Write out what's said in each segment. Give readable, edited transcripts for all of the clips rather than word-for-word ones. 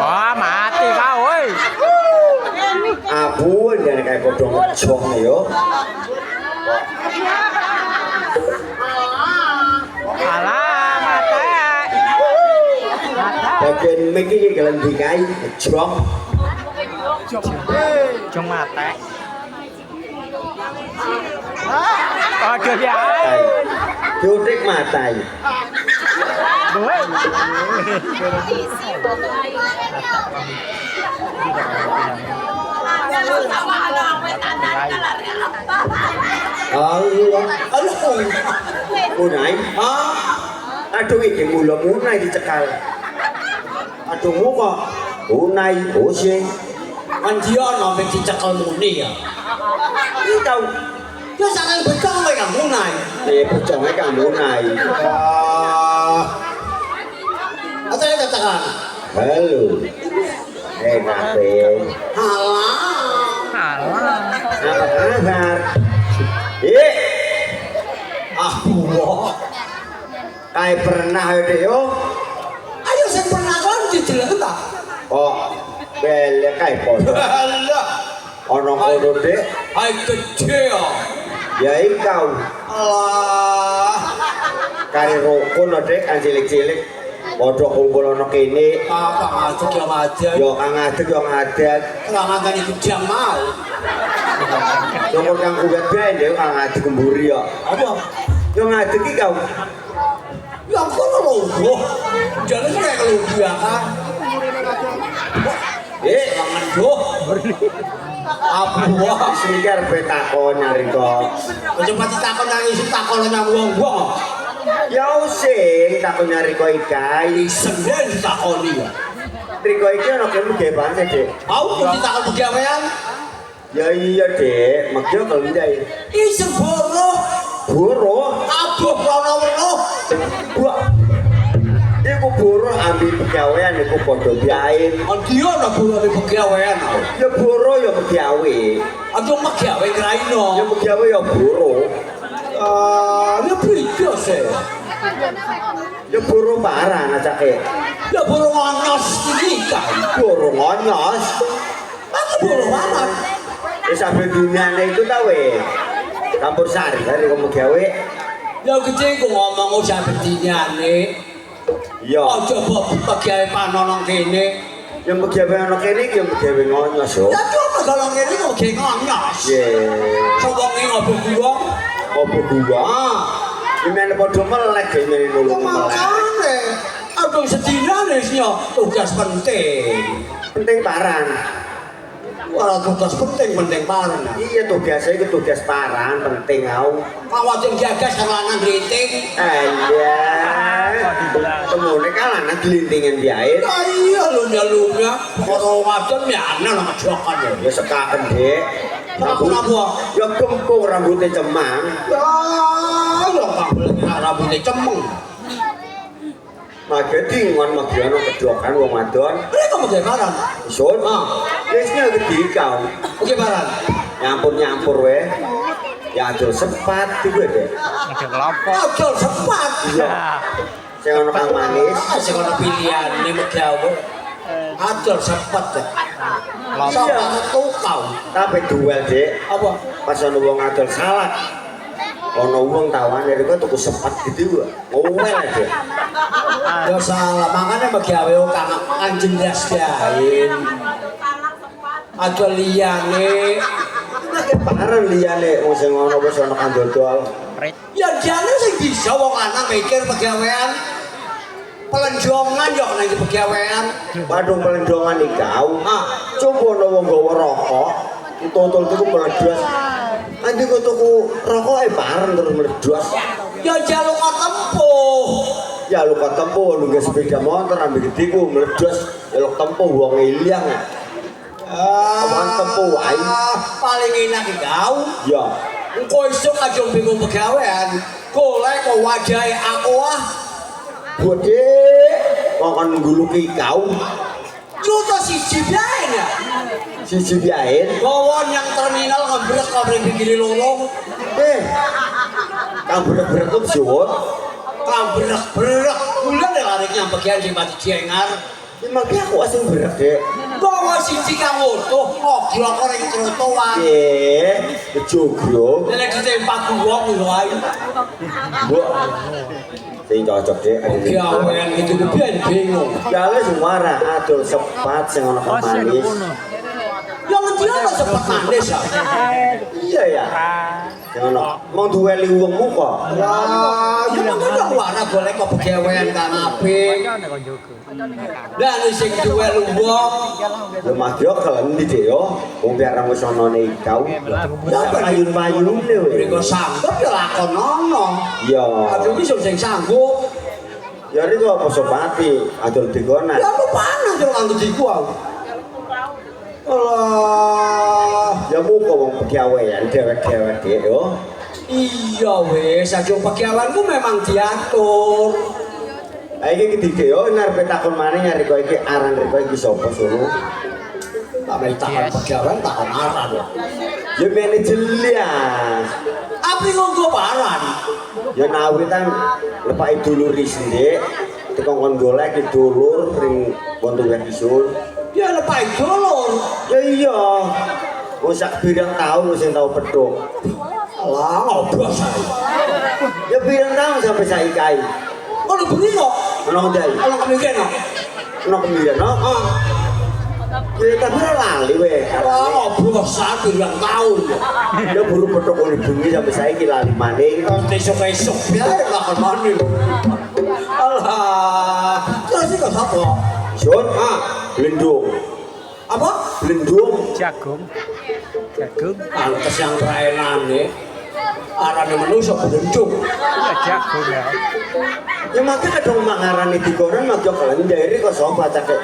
Wah, mati kau, woi. Abun jangan kayak kodong ngejong yo. Alah, mata. Bagian miki kalian dikai ngejong. Jong mata. Aduh ya. Jutik mata. Allah, munai, aduh ini mula munai dicekal, aduh muka, munai, oseng, Anjian sampai dicekal muni ya. ini tahu, Ya sangat becong mereka munai. percaya kamu munai, Atau ya katakan. halo, ngapain, Halah. apa kabar, Wah. kayak pernah ada yo, Ayo saya pernah kan dijelas tak? oh, beli kayak podo. Allah. Ana kono, Dik. Hai gede ya. Ya ikau. Alah. Kari rukun, Dik, kan cilik-cilik. Padha kumpul ana kene. Apa ngadeg ya ngadeg. Yo kang ngadeg yo ngadat. Ora ngangkani gedang mau. Nomor kang kuwet bae Dik, kang ngadeg mburi yo. Apa? Yo ngadeg iki kau. Ya kono lho. Jane kayak kelumpian kan. Mangan doh. Apa wah Sing arep takon nyari kok. aja pati takon nang isi takon nang wong-wong. Ya sing takon nyari kok iki. Senden ditakoni ya. Riko iki ana kene geban Dik. Aku kudu takon pegawean. Ya iya Dik, megyo kelendai. Isi boro. Boro, Aduh rono weruh. buak. Iku boro ambil pegawean iku padha biain. Endi ana boro pegawean. Ya boro ya pegawe. Aduh pegawe Ya kraino. pegawe ya boro. Ya beda sih. Ya boro parang acake. Ya boro ngonyos iki kan. Boro ngonyos. Aku boro banget. Ya sampe duniane itu ta we. Campur sari dari kamu gawe. Ya gede ku ngomong usah bedinyane. Ya, Aja pegawe panono kene. yang pegawe ana kene iki yang pegawe ngonyos yo. Ya cuma kalau kene kok ge ngonyos. Ye. Sokonge ngopo gua. Apa gua? Ah, Imene padha melek imene nulung melek. makane. Aduh sedina nesnya tugas penting. Penting parang. Ora tugas penting parang. Iya tugasnya itu tugas parang penting au. Kawatin gagas kelanan riting. Iya. Temune kalanan glintingan biae. Ya iya lunya. Karo wadon ya ana nang jokan ya. Ya sekaken, Dik. Kenapa? Ya kempung rambutnya cemang. Ya kang rambutnya cemeng. Magedi ngon magiano kedokan wong wadon. Mereka mau parang. Isun. Wesnya gede kau. Oke parang. Nyampur-nyampur we. Ya adol sepat iku, Dek. Ada kelompok. Aja sepat. Iya. Sing ana kang manis. Sing ana pilihane megawe. Adol sepat ya. Sama tukau. Tapi duel, Dek. Apa? Pas ana wong adol salak. Ana wong tawane rek tuku sepat gitu. Ngowel aja. Ya salah, makanya megawe kang anjendas gain. Aja liyane. Nek parang liyane wong sing ana wis ana kang dodol. Ya jane sing bisa wong lanang mikir pegawean. Pelenjongan yo nang pegawean. Padung pelendongan iki kau. Ah, Coba ana wong gawa rokok, totol tuku meledos. Nanti kok tuku rokoke bareng terus meledos. ya jaluk tempuh. Ya lu kok tempuh lu nggak sepeda motor ambil gede ku meledos. Ya lu tempuh wong ilang. Apaan tempuh wae? Paling enak iki kau. Ya. Engko esuk aja bingung pegawean. Golek kok wajahe aku ah. Gede kok kan ngguluki kau. Juta siji bae ya. Siji biain. Gawon yang terminal ngebrek kabeh pinggir lorong. Kang bener-bener tuh suwun. Kambrek-brek. Kula nek lariknya bagian sing pati jengar. Emang aku asing berat, Dek. Bawa siji kang utuh, oglok ora trotoan. Jogro. Nek ditempak wong lho ae. Mbok. Sing cocok, Dek. Gawean gitu kepiye bingung. Ya wis suara adol sepat sing ana kang manis. Ya ngendi ana cepet manis ya. Iya ya. Sing ana mau dueli wongmu kok. Wah, ya mengko ora golek kok pegawean kang apik. Lah nek sing duwe wong, Lho Mas yo kelendi Dek yo. Wong biar wis ana ne kau. Ya ayun-ayune we. mriko sanggup ya lakonono. Ya. Aduh iki sing sanggup. Ya niku apa sopati adol digonan. Ya aku panas yo nganggo diku aku. Alah. Ya muga wong pegawean dewek-dewek Dek yo. Iya wis, aja pegaweanku memang diatur. Iki Dek yo narepe takon maneh nyari kok iki aran rek iki sapa suruh. Tak main takon pegawean takon aran ya. Ya mene jelas. Apa nggo paran? Ya nawitan lepake dulur Dek. Tekon kon golek iki dulur ring wonten wek isun. Ya lepai dulur. Ya iya. Wis sak pirang taun sing tau petuk. Lah ngobrol saya. Ya pirang taun sampai saiki kae. Ono bengi kok. Ono ndai. Ono kemungkinan no. Ono kemirian no. Ya tapi ora lali we. Lah ngobrol saya pirang tahun. Ya buru petuk oli bengi sampai saiki lali maning. Esok-esok ya bakal mandi. Alah. Terus iki kok sapa? Sun, blendung. Apa? Blendung. Jagung. Jagung. Pantes yang raenane. Arane manusa blendung. Ya jagung ya. Ya makanya dong mangarane digoreng mak yo kalen nderi kok sapa cake.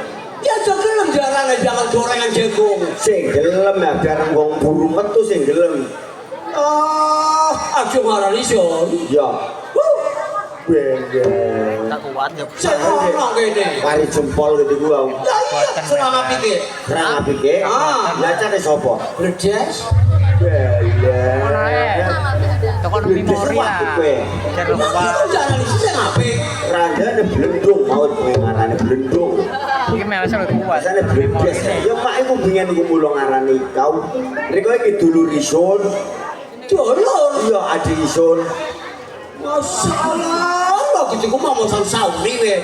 Ya jogelem jarane jangan gorengan jagung. Sing gelem ya bareng wong buru metu sing gelem. Aku marani son. Ya. Bener. Tak kuat ya. Saya ono kene. Pari jempol gitu gua. Ya iya, selama pikir. Serang apike? Ya cake sapa? Bledes. Ya. Toko memori lah. Jar Nah, lupa. itu jangan isi saya ngapain. Randane blendung mau ngarane blendung. Iki memang sing kuat. Biasane bledes. Ya mak iku bingen iku mulo ngarani kau. Riko iki dulur isun. Dulur. Iya adik isun. Masalah. Lho gitu ku mau sauri we.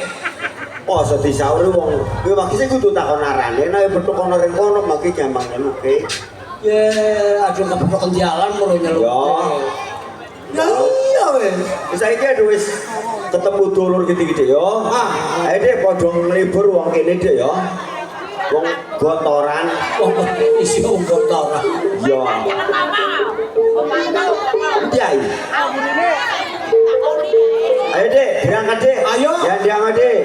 Oh, so disauri wong. Kowe wakise kudu takon arane, nek betuk kono ring kono maki gampang nyeluke. Ya, aduh keperokan jalan mulu nyeluk. Ya iya we. Saiki aduh wis ketemu dulur gede-gede yo. Ayo deh padha nglibur wong kene deh yo. Wong gotoran. Oh, isi wong gotoran. Yo. Kiai. Ayo deh, berangkat deh. Ayo. Ya diangkat deh.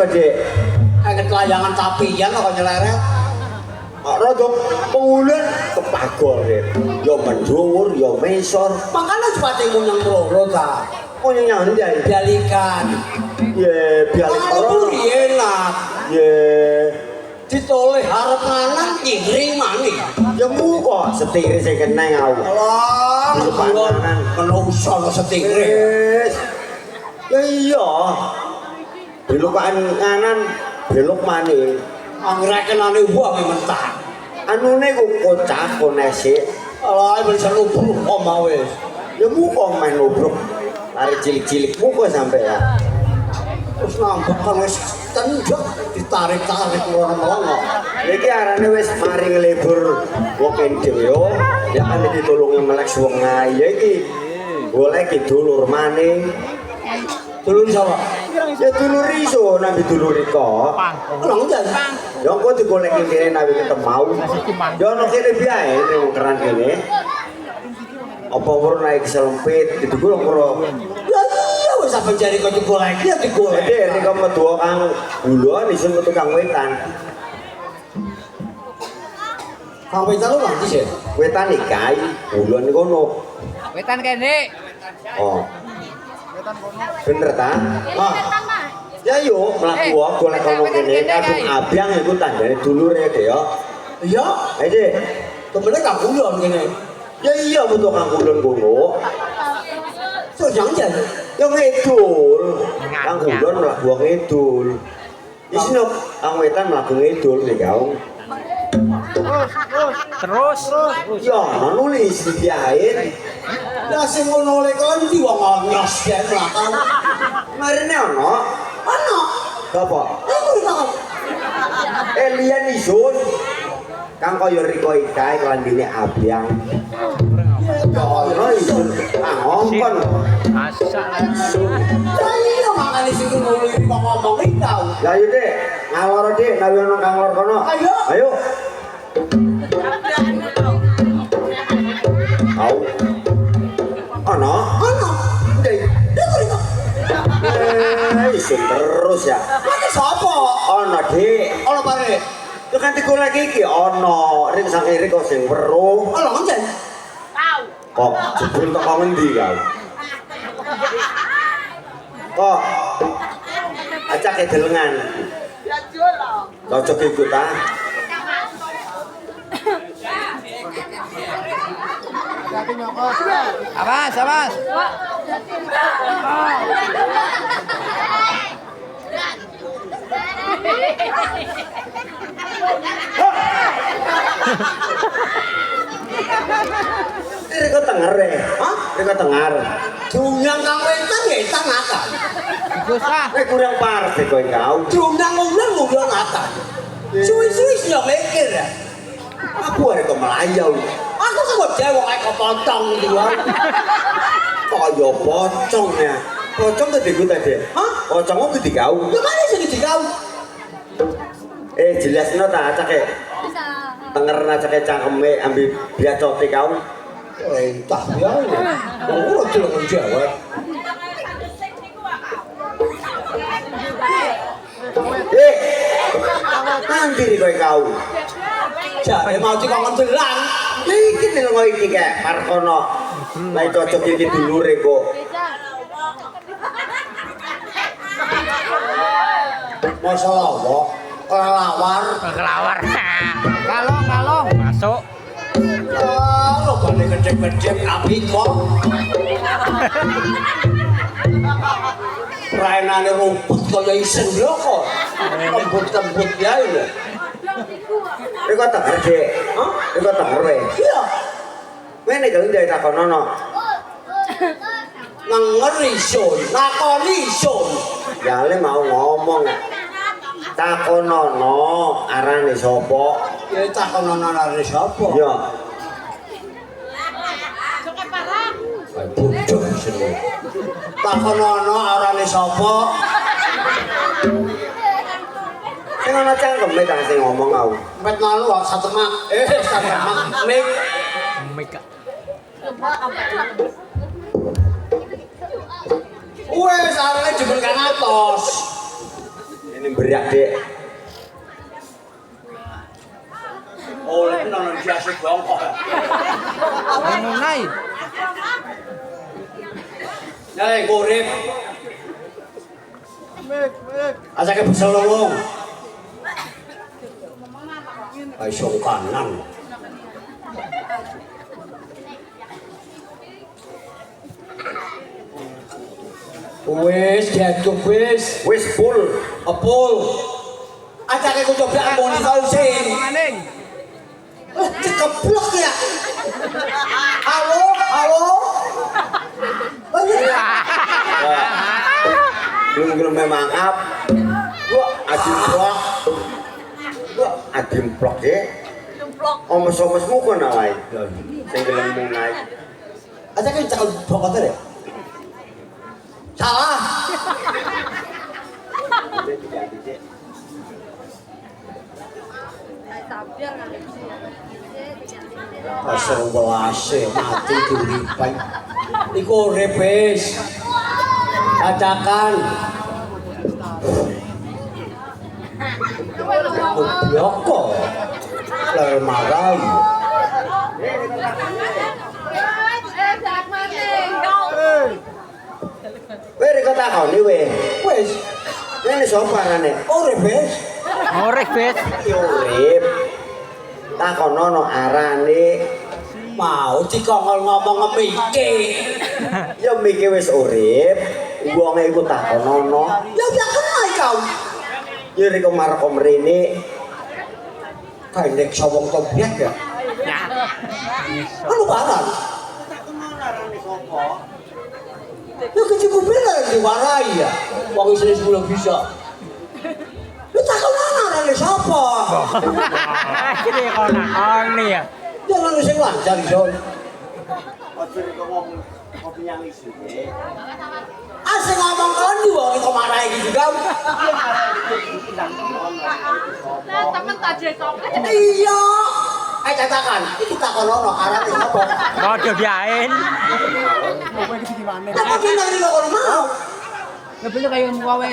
Dek. Kayak kelayangan tapian kok nyeleret. Rada pengulen kepagol Dek. Yo mendhuwur, yo mesor. Makanya sepatimu yang loro ta. Oh nyang ndi ae? Bialikan. Ye, bialik Kalau itu enak. Ye. Ditoleh harap nganan iring mani. Ya mu kok setire sing keneng aku. Alah, ngulon menungso no setire. Ya iya. Belokan kanan, belok maning. Angrekenane wong mentah. Anune kok kocak konese. Alah, bisa lubruk omah wis. Ya mu kok main lubruk. Lari cilik-cilik mu kok sampe ya. Terus nambah kan wis tendek ditarik-tarik ngono-ngono. Iki arane wis mari nglebur wong kendel yo. Ya kan ditulungi melek wong ngaya iki. Golek iki dulur maning. Dulur sapa? Ya dulur iso nabi dulur iko. Ono njan. Ya kok digoleki kene nabi ketemu. Ya ono kene biae ning keran kene. Apa ngono naik selempit gitu gue lho. Ya iya wis sampe jari kok digoleki ya digoleki. Jadi ini kamu metu kang gulon isun metu kang wetan. Kang wetan lu ngerti sih? Wetan iki gulon kono. Wetan kene. Oh. Bener ta? Ah. Ya yo mlaku golek kono kene kadung abang iku tandane dulure deh ya. Iya, Ayo deh. temennya kang gulon kene. Ya iya metu kang gulon kono. So jangan. Yang ngidul, kang gulon mlaku ngidul. Isine kang wetan mlaku ngidul nek kau. Terus. Ya nulis di air. Lah sing ngono lek kon ndi wong nyos ben mlaku. Marine ono. Ono. Apa? Aku kok. Lian isun. Kang kaya riko ikae klambine abang. Ya ono isun. Ah ngongkon. Asal. Iya makane sing ngono iki kok ngomong iki tau. Ya ayo deh, ngalor deh, nawi ono kang lor kono. Ayo. Ayo. Au. Ono? Ono. Ndek. Isun terus ya. Mati sapa? Ono, Dik. Ono bare. Itu kan digoleki iki ono, ring sak iri kok sing weruh. Ono njen. Kok jebul teko ngendi kau? Kok acak kedelengan. Cocok ikut ah. Awas, awas. Ini kok tengar deh. Hah? Ini kok tengar. Diundang kang wetan ya tang akan. Gusah. Ini kurang parah deh kau. Diundang ngundang akan. Suwi-suwi sih mikir ya. Aku ada kok melayau. Aku kan kok dewe kayak kepotong gitu kan. Kaya pocong ya. Pocong tuh digut tadi. Hah? Pocong itu di kau. Ya mana sih di kau? Jelas no tak acak ya. Tenger acak ya cangkeme ambil biar cote kau. Entah ya. Aku udah bilang jawab. Nanti nih kau. Jare mau dikongkon delang. Iki nih lo iki kayak Parkono. Lah cocok iki dulure kok. Masalah apa? Kelawar. Kelawar. Kalong. Masuk. Lo balik gede-gede api kok. Rainane rumput kaya isen lho kok. Lembut-lembut ya ini. Ini kok tenger dek. Hah? Ini kok tenger weh. Iya. Ini kalau dari takonono. Ngeri son, nakoni son. Ya le mau ngomong. Takonono arane sopo. Ya takonono arane sapa? Ya. Ayo bodoh sini. Takonono arane sapa? Sing ana cangkeme ta sing ngomong aku. Met nalu satemak. Satemak mik. Mika. Wes arane jebul kan atos. Ini beriak dek. Oleh nono biasa bongkok. Mengenai. Nyai gorep. Asake bisa lolong. Ayo song kanan. Wes jatuh wes. Wis full. Apul. Acake ku coba moni sausin. Maning. Cekeblok ya. Halo, halo. Belum memang up. Gua adimplok. Gua adimplok dek. Omos-omosmu kok nawai. Sing gelem munai. Acake cakal bokot ya. Salah. Pasar welase mati diuripan. Iku urip wis. Cacakan. Bloko. Ler marai. Weh kok takoni weh. Wis, Ini sapa arane? urip wis. Ngorek bet. Urip. Takonono arane. Mau dikongol ngomong ngemike. Ya mikir wis urip. Wong iku takonono. Ya kenal kau. Ya rek markom rene. Kayak nek sawong tobiak ya. Ya. Anu barang. Ya kecukup bener diwarai ya. Wong isine sebelum bisa. Lu takon ana sapa? Akhirnya kau nakoni ya. Jangan sing lancar Son. Ojo rek ngomong kopi yang isu. Asing ngomong kon di wong kok marahi gitu kau. Temen tajir sopet. Iya. Catakan, iki takonono arane sapa? Kode biain. Apa pindah di kono mau? Ya bener kayak muawe.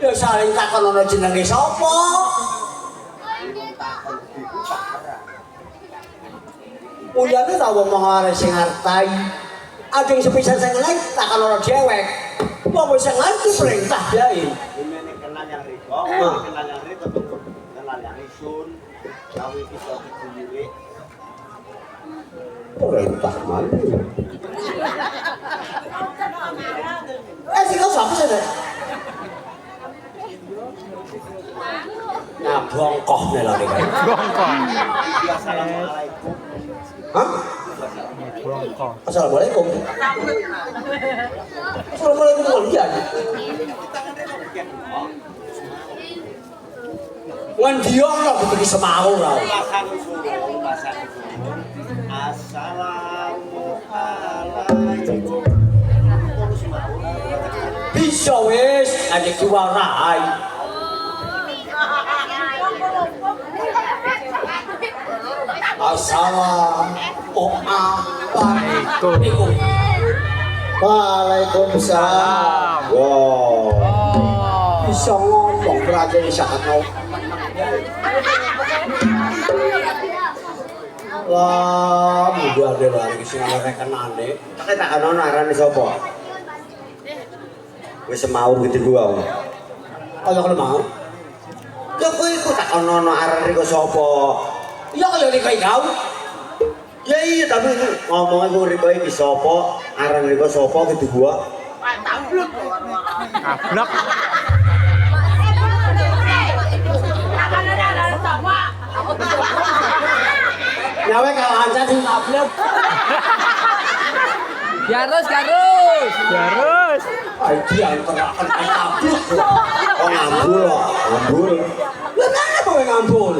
Ya saling takonono jenenge sapa? Uyane tak ngomong arek sing ngertai. Ajeng sepisan sing lain takonono dewek. Wong sing ngerti perintah bae. Ini kenal yang Riko, kenal yang Riko tuh kenal yang Isun, tahu itu suatu sendiri. Perintah mana? Sing kau sapa sih? Nah, bongkoh nih lah nih. Bongkok. Assalamualaikum. Hah? Bongkok. Assalamualaikum. Assalamualaikum kalian. Wan diong lah begitu semau lah. Assalamualaikum. Bisa wes, ada kiwarai. Assalamualaikum. Waalaikumsalam. Wow. Bisa ngomong berarti bisa kenal. Wah, mudah ada lari ke sini rekenane. Tapi tak ono arane sapa? Wis semaur gitu gua. Kalau kalau mau, Ya kowe iku tak ono arane kok sapa? iya kalau di kau. Ya iya tapi ngomong iku riko iki sapa? Arane riko sapa gitu gua. Blok. Nyawe kalau ancar sih tablet. Garus, garus. Garus. Dia yang terakan tablet. Oh ngambul loh, ngambul. Lah kenapa kowe ngambul?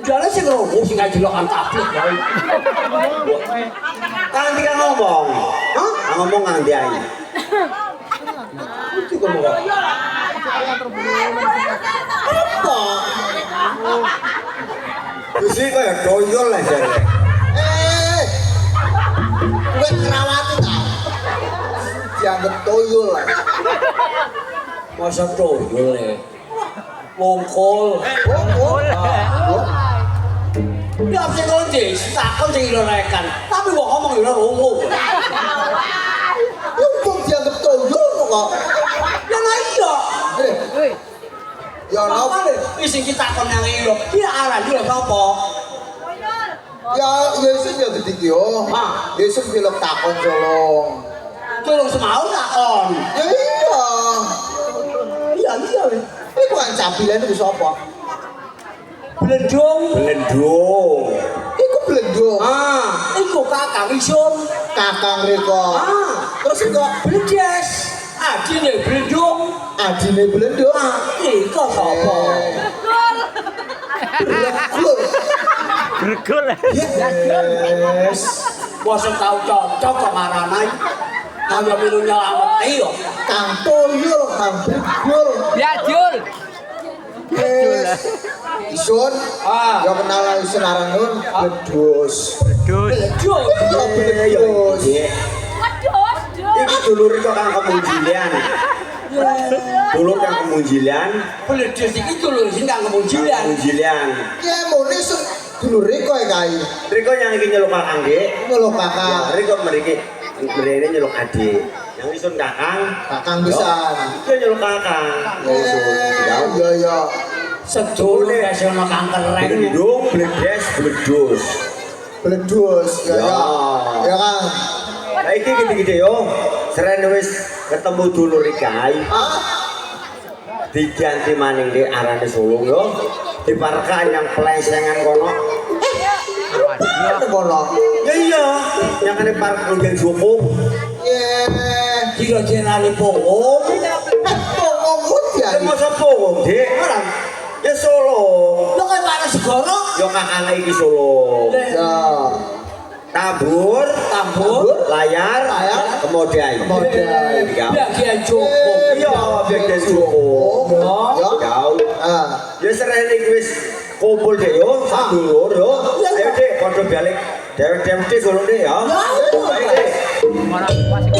Jalan sih ngerokok sih nggak jelokan tablet ya. Kan tinggal ngomong. Hah? Ngomong nang dia ini. Itu kan mau. Apa? Gusti kaya doyol lah jare. Gue ngerawati tau dianggap toyol lah. Masa toyol ya? Wongkol. Ya apa sih kalau dis? Takon sih ilerekan. Tapi gua ngomong iler rungu. Lu kok dianggap toyol kok? Ya nggak iya. Ya Apa apa? deh? Isi kita takon yang ilo. Dia arah dia apa? Ya Yesus ya gede yo. Ah. Yesus bilang takon colong. Tolong semau takon. Ya iya. Iya. Ini bukan campilan itu siapa? Belendung. Belendung. Iku belendung. Ah, iku kakak isun. Kakang Riko. Terus Riko Beledes. Adine belendung. adine belendung. Iku sapa? Regul. Bergul. Yes. Masa tau cocok kok maranai. Kaya minum nyelamat iyo. Kang toyol, kang regul. Ya, Jul. Yes. Isun. Ah. Ya kenal isun aran nun bledus. Dus. Jus. Oh, bledus. Iya. Waduh, Iki dulur kok kang kemunjilan. Dulur kang kemunjilan. Bledus iki dulur sing kang kemunjilan. Kemunjilan. Ya mone isun dulure kok kae. Riko yang iki nyeluk kakang nggih. Ngono Ya, kakak. Riko mriki mrene nyeluk adik. Yang isun kakang. Kakang pisan. Iki nyeluk kakang. Ya ya. Sedulur wis ana kang keren. Gendung bledes bledus. Bledus. Ya ya. Ya Kang. Lah iki gede-gede yo. Seren wis ketemu dulur iki kae. Ah, Diganti maning di arane sulung yo. Diparkan yang pelesengan kono. ana kono. Ya iya, yang kene park nunggu Joko. Ye. Kira jenenge pokok. Ngomong ya. Ya masa po, Dik? Ya Solo. Lho kok para segoro? Yo kakang iki Solo. Ya. Tabur, layar, kemudian. Kemudian. Bagian cukup. Iya, bagian Joko. Ya. Kau. Ah. Ya serene iki wis kumpul deh yo, sadulur yo. Ayo Dik, padha balik. Dewek-dewek Dik golong Dik ya. Ayo Dik. Mana masih